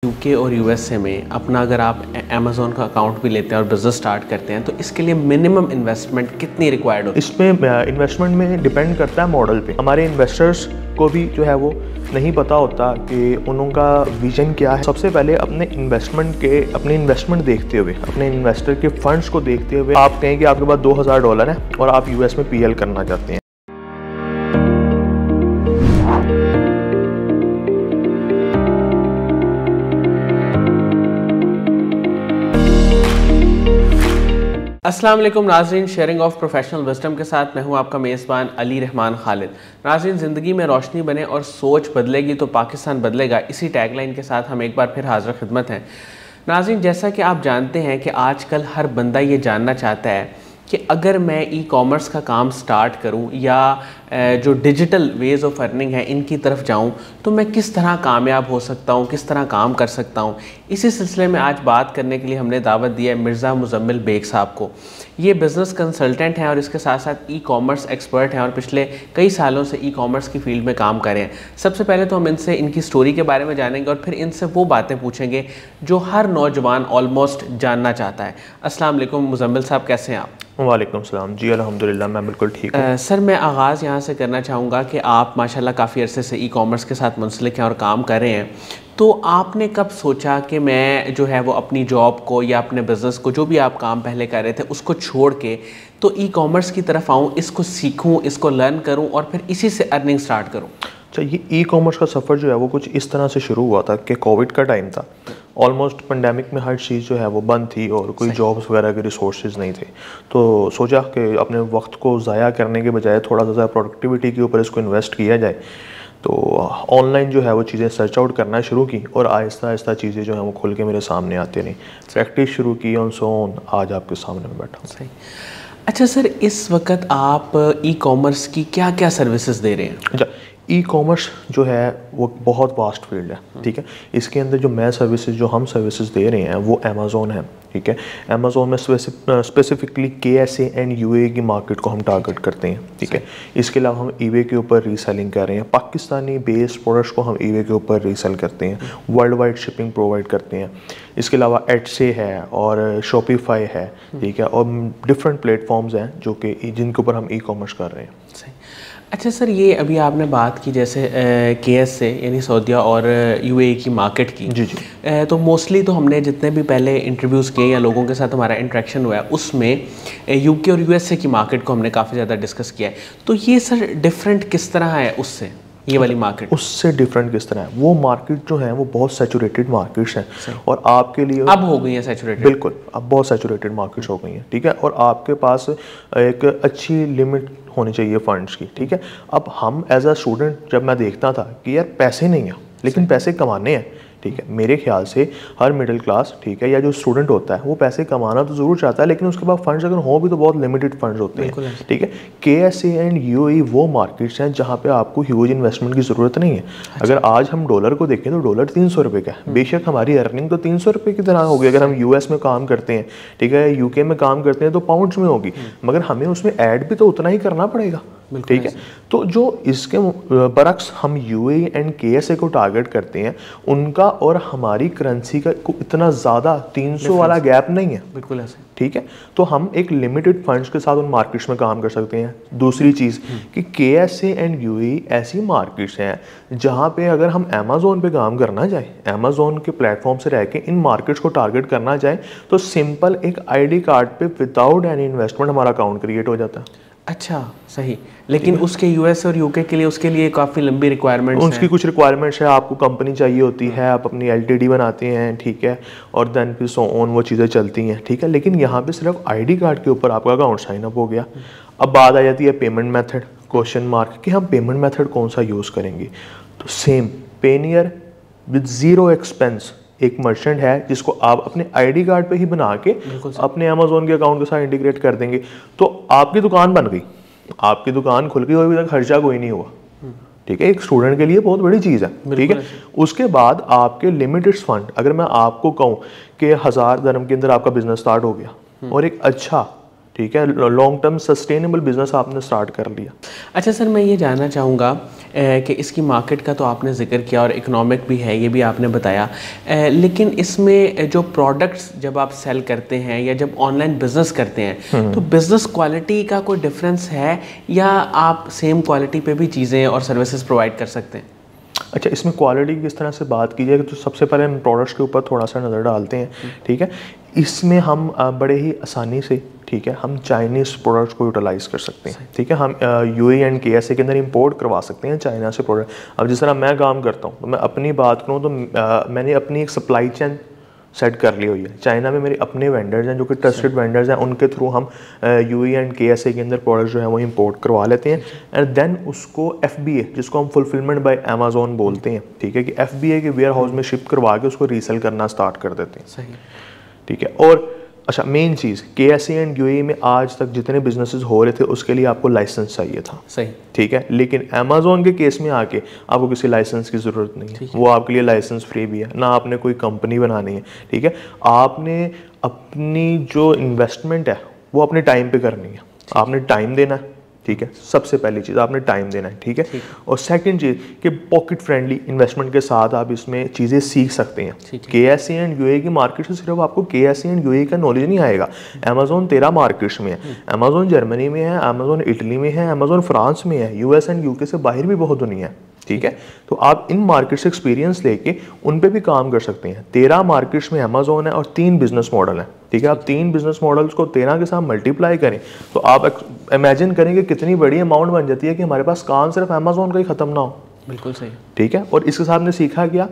UK और USA में अपना अगर आप अमेज़ॉन का अकाउंट भी लेते हैं और बिज़नेस स्टार्ट करते हैं तो इसके लिए मिनिमम इन्वेस्टमेंट कितनी रिक्वायर्ड होती है? इसमें इन्वेस्टमेंट में डिपेंड करता है मॉडल पे। हमारे इन्वेस्टर्स को भी जो है वो नहीं पता होता कि उनका विजन क्या है। सबसे पहले अपने इन्वेस्टमेंट देखते हुए, अपने इन्वेस्टर के फंड्स को देखते हुए आप कहें कि आपके पास $2000 है और आप यूएस में पीएल करना चाहते हैं। अस्सलाम वालेकुम नाज़रीन, शेयरिंग ऑफ प्रोफेशनल विजडम के साथ मैं हूं आपका मेज़बान अली रहमान खालिद। नाज़रीन, ज़िंदगी में रोशनी बने और सोच बदलेगी तो पाकिस्तान बदलेगा, इसी टैगलाइन के साथ हम एक बार फिर हाज़िर खिदमत हैं। नाज़रीन, जैसा कि आप जानते हैं कि आजकल हर बंदा ये जानना चाहता है कि अगर मैं ई कॉमर्स का काम स्टार्ट करूं या जो डिजिटल वेज़ ऑफ अर्निंग है इनकी तरफ जाऊं तो मैं किस तरह कामयाब हो सकता हूं, किस तरह काम कर सकता हूं। इसी सिलसिले में आज बात करने के लिए हमने दावत दिया है मिर्ज़ा मुज़म्मिल बेग साहब को। ये बिज़नेस कंसल्टेंट हैं और इसके साथ साथ ई कॉमर्स एक्सपर्ट हैं और पिछले कई सालों से ई कॉमर्स की फील्ड में काम कर रहे हैं। सबसे पहले तो हम इनसे इनकी स्टोरी के बारे में जानेंगे और फिर इनसे वो बातें पूछेंगे जो हर नौजवान ऑलमोस्ट जानना चाहता है। अस्सलाम वालेकुम मुज़म्मिल साहब, कैसे हैं आप? वालेकुम सलाम जी, अल्हम्दुलिल्लाह मैं बिल्कुल ठीक हूँ। सर, मैं आगाज़ यहाँ से करना चाहूँगा कि आप माशाल्लाह काफ़ी अरसे से ई कॉमर्स के साथ मुंसलिक हैं और काम कर रहे हैं, तो आपने कब सोचा कि मैं जो है वो अपनी जॉब को या अपने बिज़नेस को, जो भी आप काम पहले कर रहे थे, उसको छोड़ के तो ई कॉमर्स की तरफ आऊँ, इसको सीखूँ, इसको लर्न करूँ और फिर इसी से अर्निंग स्टार्ट करूँ? अच्छा, ये ई कॉमर्स का सफ़र जो है वो कुछ इस तरह से शुरू हुआ था कि कोविड का टाइम था। ऑलमोस्ट पेंडेमिक में हर चीज़ जो है वो बंद थी और कोई जॉब्स वगैरह के रिसोर्सेज नहीं थे, तो सोचा कि अपने वक्त को ज़ाया करने के बजाय थोड़ा सा प्रोडक्टिविटी के ऊपर इसको इन्वेस्ट किया जाए। तो ऑनलाइन जो है वो चीज़ें सर्च आउट करना शुरू की और आहिस्ता आहिस्ता चीज़ें जो हैं वो खुल के मेरे सामने आती रहीं। प्रैक्टिस शुरू की ऑन सो ऑन, आज आपके सामने में बैठा हूँ। सही। अच्छा सर, इस वक्त आप ई कॉमर्स की क्या क्या सर्विसेज दे रहे हैं? अच्छा, ई कॉमर्स जो है वो बहुत वास्ट फील्ड है, ठीक है। इसके अंदर जो हम सर्विसेज दे रहे हैं वो अमेज़ॉन है, ठीक है। अमेज़ॉन में स्पेसिफिकली KSA एंड UAE की मार्केट को हम टारगेट करते हैं, ठीक है। इसके अलावा हम eBay के ऊपर रीसेलिंग कर रहे हैं, पाकिस्तानी बेस्ड प्रोडक्ट्स को हम eBay के ऊपर रीसेल करते हैं, वर्ल्ड वाइड शिपिंग प्रोवाइड करते हैं। इसके अलावा Etsy है और Shopify है, ठीक है, और डिफरेंट प्लेटफॉर्म्स हैं जो कि जिनके ऊपर हम ई कॉमर्स कर रहे हैं। सही। अच्छा सर, ये अभी आपने बात की जैसे KSA यानी सऊदीया और UAE की मार्केट की। जी जी। तो मोस्टली तो हमने जितने भी पहले इंटरव्यूज़ किए या लोगों के साथ हमारा इंटरेक्शन हुआ है उसमें UK और USA की मार्केट को हमने काफ़ी ज़्यादा डिस्कस किया है। तो ये सर डिफरेंट किस तरह है उससे, ये वाली मार्केट? उससे डिफरेंट किस तरह है? वो मार्केट जो है वो बहुत सैचुरेटेड मार्केट्स हैं और आपके लिए अब हो गई है सैचुरेटेड। बिल्कुल, अब बहुत सैचुरेटेड मार्केट्स हो गई हैं, ठीक है। और आपके पास एक अच्छी लिमिट होनी चाहिए फंड्स की, ठीक है। अब हम एज अ स्टूडेंट जब मैं देखता था कि यार पैसे नहीं हैं लेकिन पैसे कमाने हैं, ठीक है। मेरे ख्याल से हर मिडिल क्लास, ठीक है, या जो स्टूडेंट होता है वो पैसे कमाना तो ज़रूर चाहता है लेकिन उसके पास फंड्स अगर हो भी तो बहुत लिमिटेड फंड्स होते हैं, ठीक है। KSA एंड UAE वो मार्केट्स हैं जहाँ पे आपको ह्यूज इन्वेस्टमेंट की ज़रूरत नहीं है। अगर आज हम डॉलर को देखें तो डॉलर 300 रुपये का है। बेशक हमारी अर्निंग तो 300 रुपये की तरह होगी अगर हम US में काम करते हैं, ठीक है, UK में काम करते हैं तो पाउंड्स में होगी, मगर हमें उसमें ऐड भी तो उतना ही करना पड़ेगा, ठीक है। तो जो इसके बरक्स हम UAE एंड KSA को टारगेट करते हैं उनका और हमारी करेंसी का इतना ज़्यादा 300 वाला गैप नहीं है, बिल्कुल ऐसे, ठीक है। तो हम एक लिमिटेड फंड्स के साथ उन मार्केट्स में काम कर सकते हैं। दूसरी चीज़ कि KSA एंड UAE ऐसी मार्केट्स हैं जहाँ पे अगर हम अमेज़ॉन पे काम करना चाहें, अमेज़ॉन के प्लेटफॉर्म से रह के इन मार्केट्स को टारगेट करना चाहें तो सिंपल एक ID कार्ड पे विदाउट एनी इन्वेस्टमेंट हमारा अकाउंट क्रिएट हो जाता है। अच्छा सही, लेकिन उसके US और UK के लिए उसके लिए काफ़ी लंबी रिक्वायरमेंट्स हैं। उसकी कुछ रिक्वायरमेंट्स है, आपको कंपनी चाहिए होती है, आप अपनी LTD बनाते हैं, ठीक है, और देन फिर सो ऑन वो चीज़ें चलती हैं, ठीक है। लेकिन यहाँ पे सिर्फ ID कार्ड के ऊपर आपका अकाउंट साइन अप हो गया। अब बात आ जाती है पेमेंट मेथड, क्वेश्चन मार्क, कि हम पेमेंट मेथड कौन सा यूज़ करेंगे। तो same Payeer with zero expense एक मर्चेंट है जिसको आप अपने ID कार्ड पे ही बना के अपने अमेज़ॉन के अकाउंट के साथ इंटीग्रेट कर देंगे तो आपकी दुकान बन गई, आपकी दुकान खुल गई और अभी तक खर्चा कोई नहीं हुआ, ठीक है। एक स्टूडेंट के लिए बहुत बड़ी चीज़ है, ठीक है। उसके बाद आपके लिमिटेड फंड, अगर मैं आपको कहूँ कि 1000 दिरहम के अंदर आपका बिजनेस स्टार्ट हो गया और एक अच्छा, ठीक है, लॉन्ग टर्म सस्टेनेबल बिजनेस आपने स्टार्ट कर लिया। अच्छा सर, मैं ये जानना चाहूँगा कि इसकी मार्केट का तो आपने जिक्र किया और इकोनॉमिक भी है, ये भी आपने बताया, लेकिन इसमें जो प्रोडक्ट्स जब आप सेल करते हैं या जब ऑनलाइन बिजनेस करते हैं तो बिजनेस क्वालिटी का कोई डिफरेंस है या आप सेम क्वालिटी पे भी चीज़ें और सर्विसेज प्रोवाइड कर सकते हैं? अच्छा, इसमें क्वालिटी की किस तरह से बात की जाए तो सबसे पहले हम प्रोडक्ट्स के ऊपर थोड़ा सा नज़र डालते हैं। ठीक है, इसमें हम बड़े ही आसानी से, ठीक है, हम चाइनीज़ प्रोडक्ट्स को यूटिलाइज़ कर सकते हैं। ठीक है, हम यूएई एंड केएसए के अंदर इंपोर्ट करवा सकते हैं चाइना से प्रोडक्ट। अब जिस तरह मैं काम करता हूँ तो मैं अपनी बात करूँ तो मैंने अपनी एक सप्लाई चेन सेट कर ली हुई है। चाइना में मेरे अपने वेंडर्स हैं जो कि ट्रस्टेड वेंडर्स हैं, उनके थ्रू हम यूएई एंड केएसए के अंदर प्रोडक्ट्स जो है वो इंपोर्ट करवा लेते हैं एंड देन उसको एफबीए, जिसको हम फुलफिलमेंट बाय अमेज़न बोलते हैं, ठीक है, कि एफबीए के वेयर हाउस में शिप करवा के उसको रीसेल करना स्टार्ट कर देते हैं। सही, ठीक है। और अच्छा, main cheese KSA and UAE में आज तक जितने बिजनेसेस हो रहे थे उसके लिए आपको लाइसेंस चाहिए था। सही, ठीक है, लेकिन अमेज़न के केस में आके आपको किसी लाइसेंस की ज़रूरत नहीं है, वो आपके लिए लाइसेंस फ्री भी है, ना आपने कोई कंपनी बनानी है। ठीक है, आपने अपनी जो इन्वेस्टमेंट है वो अपने टाइम पे करनी है, आपने टाइम देना है। ठीक है, सबसे पहली चीज़ आपने टाइम देना है। ठीक है, और सेकंड चीज़ कि पॉकेट फ्रेंडली इन्वेस्टमेंट के साथ आप इसमें चीज़ें सीख सकते हैं। केएसए एंड यूएई की मार्केट से सिर्फ आपको केएसए एंड यूएई का नॉलेज नहीं आएगा, अमेज़न 13 मार्केट्स में है, अमेज़न जर्मनी में है, अमेज़न इटली में है, अमेज़न फ्रांस में है, यूएस एंड यूके से बाहर भी बहुत दुनिया है। ठीक है, तो आप इन मार्केट से एक्सपीरियंस लेके उन पे भी काम कर सकते हैं। 13 मार्केट्स में अमेज़न है और 3 बिजनेस मॉडल हैं। ठीक है, आप 3 बिजनेस मॉडल्स को 13 के साथ मल्टीप्लाई करें तो आप इमेजिन करें कि कितनी बड़ी अमाउंट बन जाती है कि हमारे पास काम सिर्फ अमेज़न का ही ख़त्म ना हो। बिल्कुल सही। ठीक है, और इसके साथ आपने सीखा क्या,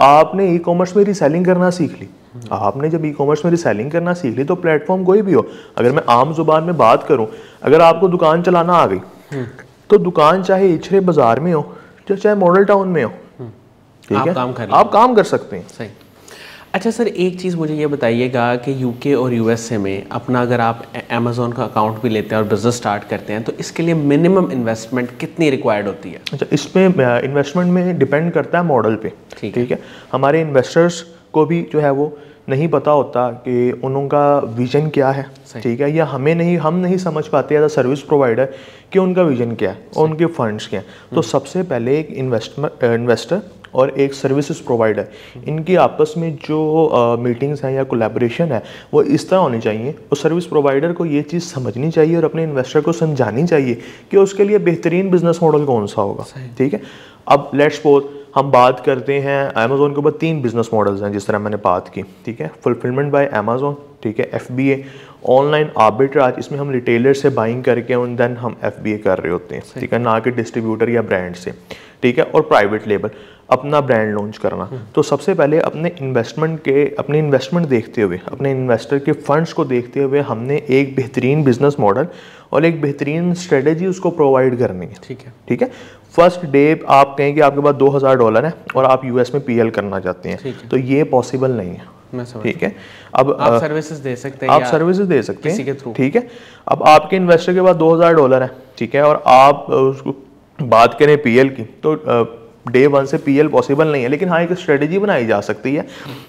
आपने ई कॉमर्स में रीसेलिंग करना सीख ली। आपने जब ई कॉमर्स में रीसेलिंग करना सीख ली तो प्लेटफॉर्म कोई भी हो, अगर मैं आम जुबान में बात करूँ, अगर आपको दुकान चलाना आ गई तो दुकान चाहे इचरे बाजार में हो चाहे मॉडल टाउन में हो, ठीक है, आप काम कर सकते हैं। सही। अच्छा सर, एक चीज़ मुझे ये बताइएगा कि यूके और यूएसए में अपना अगर आप अमेज़न का अकाउंट भी लेते हैं और बिजनेस स्टार्ट करते हैं तो इसके लिए मिनिमम इन्वेस्टमेंट कितनी रिक्वायर्ड होती है? अच्छा, इसमें इन्वेस्टमेंट में डिपेंड करता है मॉडल पे। ठीक है, हमारे इन्वेस्टर्स को भी जो है वो नहीं पता होता कि उनका विजन क्या है। ठीक है, या हम नहीं समझ पाते एज अ सर्विस प्रोवाइडर कि उनका विजन क्या है और उनके फंड्स क्या हैं। तो सबसे पहले एक इन्वेस्टर और एक सर्विसेज प्रोवाइडर, इनकी आपस में जो मीटिंग्स हैं या कोलैबोरेशन है वो इस तरह होनी चाहिए। और सर्विस प्रोवाइडर को ये चीज़ समझनी चाहिए और अपने इन्वेस्टर को समझानी चाहिए कि उसके लिए बेहतरीन बिजनेस मॉडल कौन सा होगा। ठीक है, अब लेट्स सपोज हम बात करते हैं अमेज़न के ऊपर 3 बिजनेस मॉडल्स हैं जिस तरह मैंने बात की। ठीक है, फुलफिलमेंट बाय अमेज़न, ठीक है, एफबीए, ऑनलाइन आर्बिट्राज, इसमें हम रिटेलर से बाइंग करके और देन हम एफबीए कर रहे होते हैं। ठीक है, ना कि डिस्ट्रीब्यूटर या ब्रांड से। ठीक है, और प्राइवेट लेबल, अपना ब्रांड लॉन्च करना। तो सबसे पहले अपने इन्वेस्टमेंट देखते हुए, अपने इन्वेस्टर के फंड्स को देखते हुए हमने एक बेहतरीन बिजनेस मॉडल और एक बेहतरीन स्ट्रेटेजी उसको प्रोवाइड करनी है। ठीक है, ठीक है, फर्स्ट डे आप कहें कि आपके पास $2000 है और आप यूएस में पीएल करना चाहते हैं तो ये पॉसिबल नहीं है। ठीक है, अब आप सर्विसेज दे सकते हैं, आप सर्विसेज दे सकते हैं किसी के थ्रू। ठीक है, अब आपके इन्वेस्टर के पास $2000 है, ठीक है, और आप उसको बात करें पीएल की तो डे 1 से पीएल पॉसिबल नहीं है, लेकिन हाँ एक स्ट्रेटेजी बनाई जा सकती है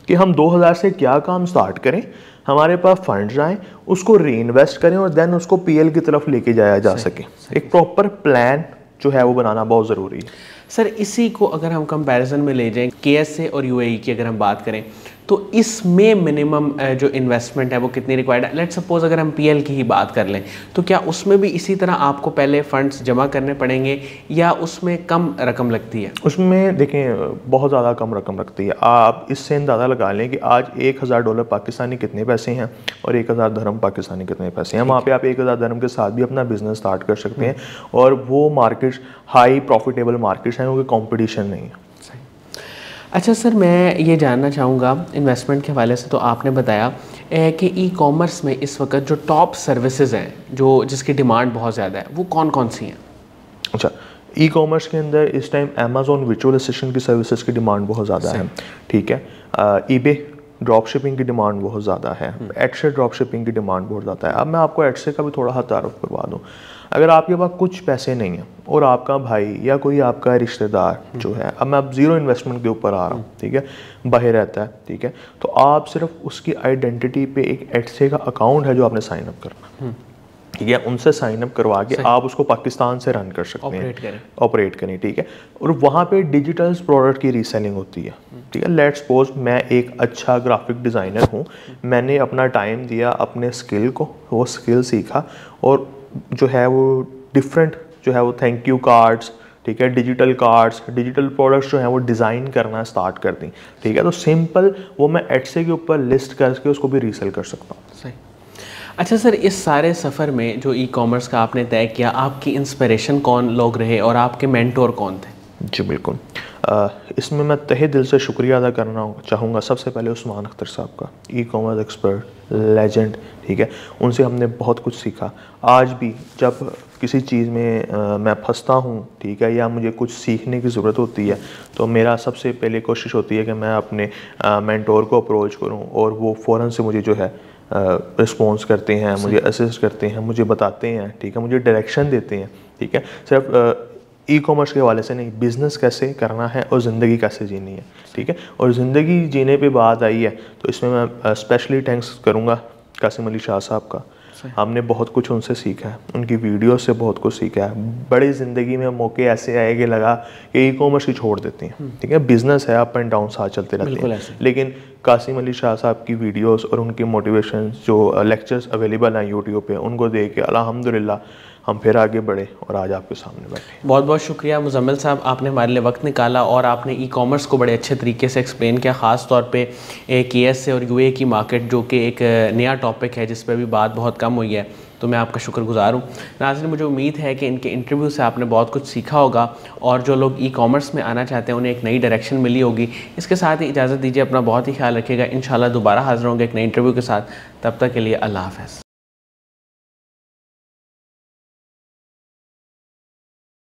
कि हम 2000 से क्या काम स्टार्ट करें, हमारे पास फंड्स आए, उसको री इन्वेस्ट करें और देन उसको पीएल की तरफ लेके जाया जा सके। एक प्रॉपर प्लान जो है वो बनाना बहुत ज़रूरी है। सर, इसी को अगर हम कंपैरिजन में ले जाएं केएसए और यूएई की अगर हम बात करें तो इसमें मिनिमम जो इन्वेस्टमेंट है वो कितनी रिक्वायर्ड है? लेट्स सपोज अगर हम पीएल की ही बात कर लें तो क्या उसमें भी इसी तरह आपको पहले फंड्स जमा करने पड़ेंगे या उसमें कम रकम लगती है? उसमें देखें बहुत ज़्यादा कम रकम लगती है। आप इससे अंदाज़ा लगा लें कि आज $1000 पाकिस्तानी कितने पैसे हैं और 1000 दरहम पाकिस्तानी कितने पैसे हैं। वहाँ पे आप 1000 दरहम के साथ भी अपना बिजनेस स्टार्ट कर सकते हैं और वो मार्केट्स हाई प्रॉफिटेबल मार्केट्स हैं क्योंकि कॉम्पिटिशन नहीं है। अच्छा सर, मैं ये जानना चाहूँगा इन्वेस्टमेंट के हवाले से, तो आपने बताया कि ई कॉमर्स में इस वक्त जो टॉप सर्विसेज हैं जो जिसकी डिमांड बहुत ज़्यादा है वो कौन कौन सी हैं? अच्छा, ई कॉमर्स के अंदर इस टाइम अमेज़न वर्चुअल असिस्टेंट की सर्विसेज की डिमांड बहुत ज़्यादा है। ठीक है, ईबे ड्रॉप शिपिंग की डिमांड बहुत ज़्यादा है, एडसे ड्रॉप शिपिंग की डिमांड बहुत ज़्यादा है। अब मैं आपको एडसे का भी थोड़ा सा तारुफ करवा दूँ। अगर आपके पास कुछ पैसे नहीं हैं और आपका भाई या कोई आपका रिश्तेदार जो है, अब मैं अब ज़ीरो इन्वेस्टमेंट के ऊपर आ रहा हूँ, ठीक है, बाहर रहता है, ठीक है, तो आप सिर्फ उसकी आइडेंटिटी पे एक एडसे का अकाउंट है जो आपने साइन अप करना। ठीक है, उनसे साइन अप करवा के आप उसको पाकिस्तान से रन कर सकते हैं, ऑपरेट करें। ठीक है, और वहाँ पे डिजिटल प्रोडक्ट की रीसेलिंग होती है। ठीक है, लेट्स सपोज मैं एक अच्छा ग्राफिक डिज़ाइनर हूँ, मैंने अपना टाइम दिया अपने स्किल को, वो स्किल सीखा और जो है वो डिफरेंट जो है वो थैंक यू कार्ड्स, ठीक है, डिजिटल कार्ड्स, डिजिटल प्रोडक्ट्स जो हैं वो डिज़ाइन करना स्टार्ट कर दी। ठीक है, तो सिंपल वो मैं एटसे के ऊपर लिस्ट करके उसको भी रीसेल कर सकता हूँ। सही। अच्छा सर, इस सारे सफ़र में जो ई कॉमर्स का आपने तय किया, आपकी इंस्पिरेशन कौन लोग रहे और आपके मेंटोर कौन थे? जी बिल्कुल, इसमें मैं तहे दिल से शुक्रिया अदा करना चाहूँगा सबसे पहले उस्मान अख्तर साहब का, ई कॉमर्स एक्सपर्ट, लेजेंड। ठीक है, उनसे हमने बहुत कुछ सीखा। आज भी जब किसी चीज़ में मैं फंसता हूँ, ठीक है, या मुझे कुछ सीखने की ज़रूरत होती है, तो मेरा सबसे पहले कोशिश होती है कि मैं अपने मेंटोर को अप्रोच करूँ और वो फ़ौरन से मुझे जो है रिस्पॉन्स करते हैं, मुझे असिस्ट करते हैं, मुझे बताते हैं, ठीक है, मुझे डायरेक्शन देते हैं। ठीक है, सिर्फ ई कॉमर्स के हवाले से नहीं, बिज़नेस कैसे करना है और ज़िंदगी कैसे जीनी है। ठीक है, और ज़िंदगी जीने पे बात आई है तो इसमें मैं स्पेशली थैंक्स करूँगा कासिम अली शाह साहब का। हमने बहुत कुछ उनसे सीखा है, उनकी वीडियो से बहुत कुछ सीखा है। बड़ी ज़िंदगी में मौके ऐसे आए कि लगा कि ई कॉमर्स ही छोड़ देते हैं। ठीक है, बिज़नेस है, अप एंड डाउन साथ चलते रहते हैं, लेकिन कासिम अली शाह साहब की वीडियोस और उनकी मोटिवेशन जो लेक्चर्स अवेलेबल हैं यूट्यूब पे, उनको देख के अल्हम्दुलिल्लाह हम फिर आगे बढ़े और आज आपके सामने बैठे। बहुत बहुत शुक्रिया मुज़म्मिल साहब, आपने हमारे लिए वक्त निकाला और आपने ई कॉमर्स को बड़े अच्छे तरीके से एक्सप्लेन किया, ख़ास तौर पे KS और UAE की मार्केट, जो कि एक नया टॉपिक है जिस पर भी बात बहुत कम हुई है, तो मैं आपका शुक्रगुज़ार हूँ। नाज़रीन, मुझे उम्मीद है कि इनके इंटरव्यू से आपने बहुत कुछ सीखा होगा और जो लोग ई कॉमर्स में आना चाहते हैं उन्हें एक नई डायरेक्शन मिली होगी। इसके साथ ही इजाज़त दीजिए, अपना बहुत ही ख्याल रखिएगा। इंशाल्लाह दोबारा हाज़िर होंगे एक नए इंटरव्यू के साथ। तब तक के लिए अल्लाह हाफ़िज़।